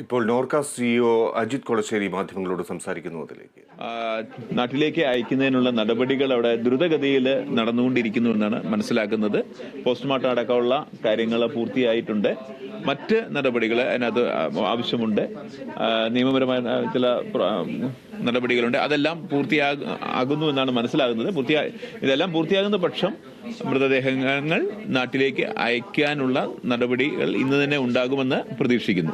ഇപ്പോൾ നോർക്ക സിഇഒ അജിത് കൊളശ്ശേരി മാധ്യമങ്ങളോട് സംസാരിക്കുന്നു. അതിലേക്ക് നാട്ടിലേക്ക് അയക്കുന്നതിനുള്ള നടപടികൾ അവിടെ ദ്രുതഗതിയിൽ നടന്നുകൊണ്ടിരിക്കുന്നു എന്നാണ് മനസ്സിലാക്കുന്നത്. പോസ്റ്റ്മോർട്ടം അടക്കമുള്ള കാര്യങ്ങൾ പൂർത്തിയായിട്ടുണ്ട്. മറ്റ് നടപടികൾ അതിനകത്ത് ആവശ്യമുണ്ട്. നിയമപരമായ ചില നടപടികളുണ്ട്. അതെല്ലാം പൂർത്തിയാകുന്നു എന്നാണ് മനസ്സിലാകുന്നത്. ഇതെല്ലാം പൂർത്തിയാകുന്ന പക്ഷം മൃതദേഹങ്ങൾ നാട്ടിലേക്ക് അയക്കാനുള്ള നടപടികൾ ഇന്ന് തന്നെ ഉണ്ടാകുമെന്ന് പ്രതീക്ഷിക്കുന്നു.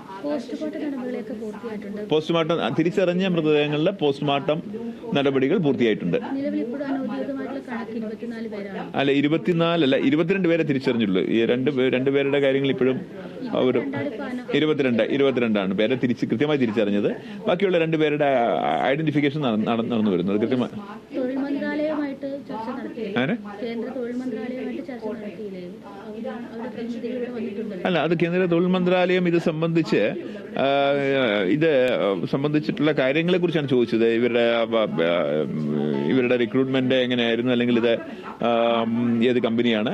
പോസ്റ്റ്മോർട്ടം തിരിച്ചറിഞ്ഞ മൃതദേഹങ്ങളിലെ പോസ്റ്റ്മോർട്ടം നടപടികൾ പൂർത്തിയായിട്ടുണ്ട്. അല്ല, 24 അല്ല, 22 പേരെ തിരിച്ചറിഞ്ഞുള്ളൂ. ഈ രണ്ടുപേരുടെ കാര്യങ്ങൾ ഇപ്പോഴും ഒരു 22 പേരെ കൃത്യമായി തിരിച്ചറിഞ്ഞത്. ബാക്കിയുള്ള 2 പേരുടെ ഐഡന്റിഫിക്കേഷൻ നടന്നു വരുന്നത് കൃത്യമായി. അല്ല, അത് കേന്ദ്ര തൊഴിൽ മന്ത്രാലയം ഇത് സംബന്ധിച്ചിട്ടുള്ള കാര്യങ്ങളെ കുറിച്ചാണ് ചോദിച്ചത്. ഇവരുടെ റിക്രൂട്ട്മെന്റ് എങ്ങനെയായിരുന്നു, അല്ലെങ്കിൽ ഇത് ഏത് കമ്പനിയാണ്,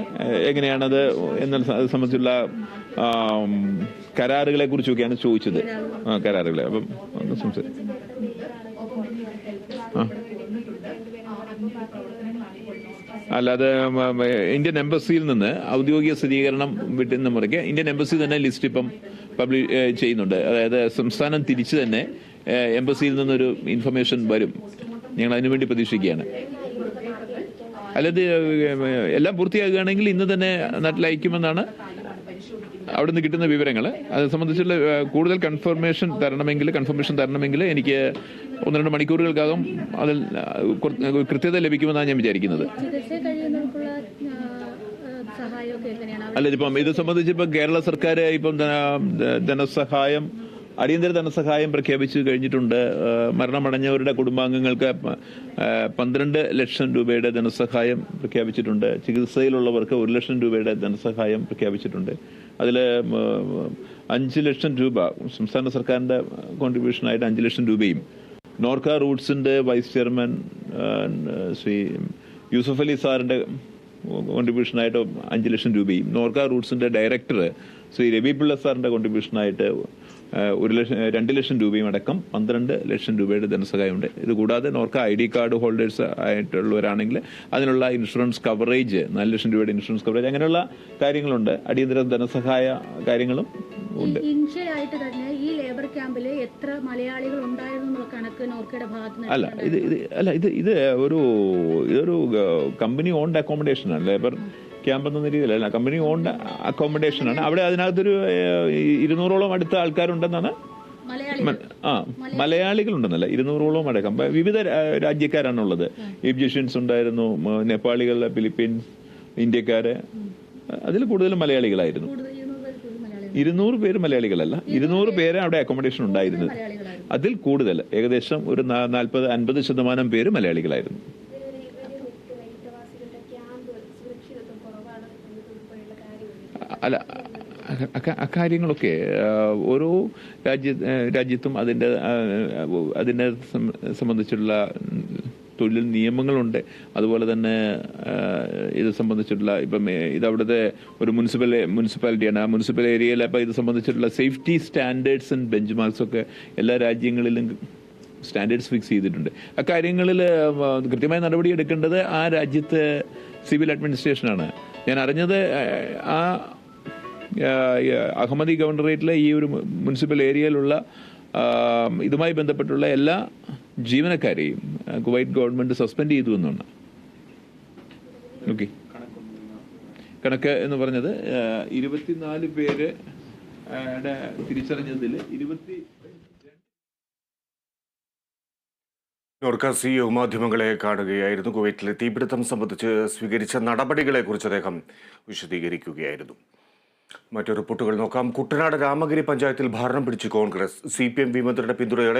എങ്ങനെയാണത് എന്നത് സംബന്ധിച്ചുള്ള കരാറുകളെ കുറിച്ചൊക്കെയാണ് ചോദിച്ചത്. കരാറുകളെ അപ്പം സംസാരിക്കും. അല്ലാതെ ഇന്ത്യൻ എംബസിയിൽ നിന്ന് ഔദ്യോഗിക സ്ഥിരീകരണം വിട്ടുന്ന മുറയ്ക്ക് ഇന്ത്യൻ എംബസി തന്നെ ലിസ്റ്റ് ഇപ്പം പബ്ലിഷ് ചെയ്യുന്നുണ്ട്. അതായത് സംസ്ഥാനം തിരിച്ച് തന്നെ എംബസിയിൽ നിന്നൊരു ഇൻഫർമേഷൻ വരും. ഞങ്ങൾ അതിനുവേണ്ടി പ്രതീക്ഷിക്കുകയാണ്. അല്ലാതെ എല്ലാം പൂർത്തിയാകുകയാണെങ്കിൽ ഇന്ന് തന്നെ നാട്ടിലയക്കുമെന്നാണ് അവിടെ നിന്ന് കിട്ടുന്ന വിവരങ്ങൾ. അത് സംബന്ധിച്ചുള്ള കൂടുതൽ കൺഫർമേഷൻ തരണമെങ്കിൽ എനിക്ക് 1-2 മണിക്കൂറുകൾക്കകം അതിൽ കൃത്യത ലഭിക്കുമെന്നാണ് ഞാൻ വിചാരിക്കുന്നത്. അല്ല, ഇപ്പം ഇത് സംബന്ധിച്ച് ഇപ്പം കേരള സർക്കാർ ഇപ്പം അടിയന്തര ധനസഹായം പ്രഖ്യാപിച്ചു കഴിഞ്ഞിട്ടുണ്ട്. മരണമടഞ്ഞവരുടെ കുടുംബാംഗങ്ങൾക്ക് 12 ലക്ഷം രൂപയുടെ ധനസഹായം പ്രഖ്യാപിച്ചിട്ടുണ്ട്. ചികിത്സയിലുള്ളവർക്ക് 1 ലക്ഷം രൂപയുടെ ധനസഹായം പ്രഖ്യാപിച്ചിട്ടുണ്ട്. അതിൽ 5 ലക്ഷം രൂപ സംസ്ഥാന സർക്കാരിന്റെ കോൺട്രിബ്യൂഷനായിട്ട് 5 ലക്ഷം രൂപയും, നോർക്ക റൂട്ട്സിന്റെ വൈസ് ചെയർമാൻ ശ്രീ യൂസഫ് അലി സാറിന്റെ കോൺട്രിബ്യൂഷനായിട്ട് 5 ലക്ഷം രൂപയും, നോർക്ക റൂട്ട്സിന്റെ ഡയറക്ടർ ശ്രീ രവി പിള്ള സാറിന്റെ കോൺട്രിബ്യൂഷനായിട്ട് 2 ലക്ഷം രൂപയും അടക്കം 12 ലക്ഷം രൂപയുടെ ധനസഹായമുണ്ട്. ഇത് കൂടാതെ നോർക്ക ID കാർഡ് ഹോൾഡേഴ്സ് ആയിട്ടുള്ളവരാണെങ്കിൽ അതിനുള്ള ഇൻഷുറൻസ് കവറേജ്, 4 ലക്ഷം രൂപയുടെ ഇൻഷുറൻസ് കവറേജ്, അങ്ങനെയുള്ള കാര്യങ്ങളുണ്ട്. അടിയന്തര ധനസഹായ കാര്യങ്ങളും ഉണ്ട്. ഇൻഷയായിട്ട് തന്നെ ഈ ലേബർ ക്യാമ്പിൽ എത്ര മലയാളികൾ ഉണ്ടായിരുന്നു കണക്ക് നോർക്കയുടെ ഭാഗത്ത് ഇതൊരു കമ്പനി ഓൺഡ് അക്കോമഡേഷൻ ആണ്. ലേബർ ക്യാമ്പ് എന്ന രീതിയിലല്ല, കമ്പനി ഓൺഡ് അക്കോമഡേഷൻ ആണ്. അവിടെ അതിനകത്തൊരു 200ഓളം അടുത്ത ആൾക്കാരുണ്ടെന്നാണ്. മലയാളികളുണ്ടെന്നല്ല, 200ഓളം അടക്കം വിവിധ രാജ്യക്കാരാണുള്ളത്. ഈജിപ്ഷ്യൻസ് ഉണ്ടായിരുന്നു, നേപ്പാളികൾ, ഫിലിപ്പീൻസ്, ഇന്ത്യക്കാര്, അതിൽ കൂടുതലും മലയാളികളായിരുന്നു. 200 പേര് മലയാളികളല്ല, 200 പേര് അവിടെ അക്കോമഡേഷൻ ഉണ്ടായിരുന്നത്. അതിൽ കൂടുതൽ ഏകദേശം ഒരു 40-50% പേര് മലയാളികളായിരുന്നു. അല്ല, അക്കാര്യങ്ങളൊക്കെ ഓരോ രാജ്യത്തും അതിനെ സംബന്ധിച്ചുള്ള തൊഴിൽ നിയമങ്ങളുണ്ട്. അതുപോലെ തന്നെ ഇത് സംബന്ധിച്ചിട്ടുള്ള ഇപ്പം ഇതവിടുത്തെ ഒരു മുനിസിപ്പാലിറ്റിയാണ്. ആ മുനിസിപ്പൽ ഏരിയയിൽ അപ്പം ഇത് സംബന്ധിച്ചിട്ടുള്ള safety standards and benchmarks ഒക്കെ എല്ലാ രാജ്യങ്ങളിലും സ്റ്റാൻഡേർഡ്സ് ഫിക്സ് ചെയ്തിട്ടുണ്ട്. അക്കാര്യങ്ങളിൽ കൃത്യമായ നടപടി എടുക്കേണ്ടത് ആ രാജ്യത്തെ സിവിൽ അഡ്മിനിസ്ട്രേഷനാണ്. ഞാൻ അറിഞ്ഞത് അഹമ്മദി ഗവർണറേറ്റിലെ ഈ ഒരു മുനിസിപ്പൽ ഏരിയയിലുള്ള ഇതുമായി ബന്ധപ്പെട്ടുള്ള എല്ലാ ജീവനക്കാരെയും കുവൈറ്റ് ഗവൺമെന്റ് സസ്പെൻഡ് ചെയ്തു എന്നാണ്. ഓക്കെ, കണക്ക് എന്ന് പറഞ്ഞത് 24 പേര് തിരിച്ചറിഞ്ഞതിൽ നോർക്ക സിഇഒ മാധ്യമങ്ങളെ കാണുകയായിരുന്നു. കുവൈറ്റിലെ തീപിടുത്തം സംബന്ധിച്ച് സ്വീകരിച്ച നടപടികളെ കുറിച്ച് അദ്ദേഹം വിശദീകരിക്കുകയായിരുന്നു. മറ്റു റിപ്പോർട്ടുകൾ നോക്കാം. കുട്ടനാട് രാമഗിരി പഞ്ചായത്തിൽ ഭരണം പിടിച്ച് കോൺഗ്രസ്. CPM വിമതരുടെ പിന്തുണയോടെ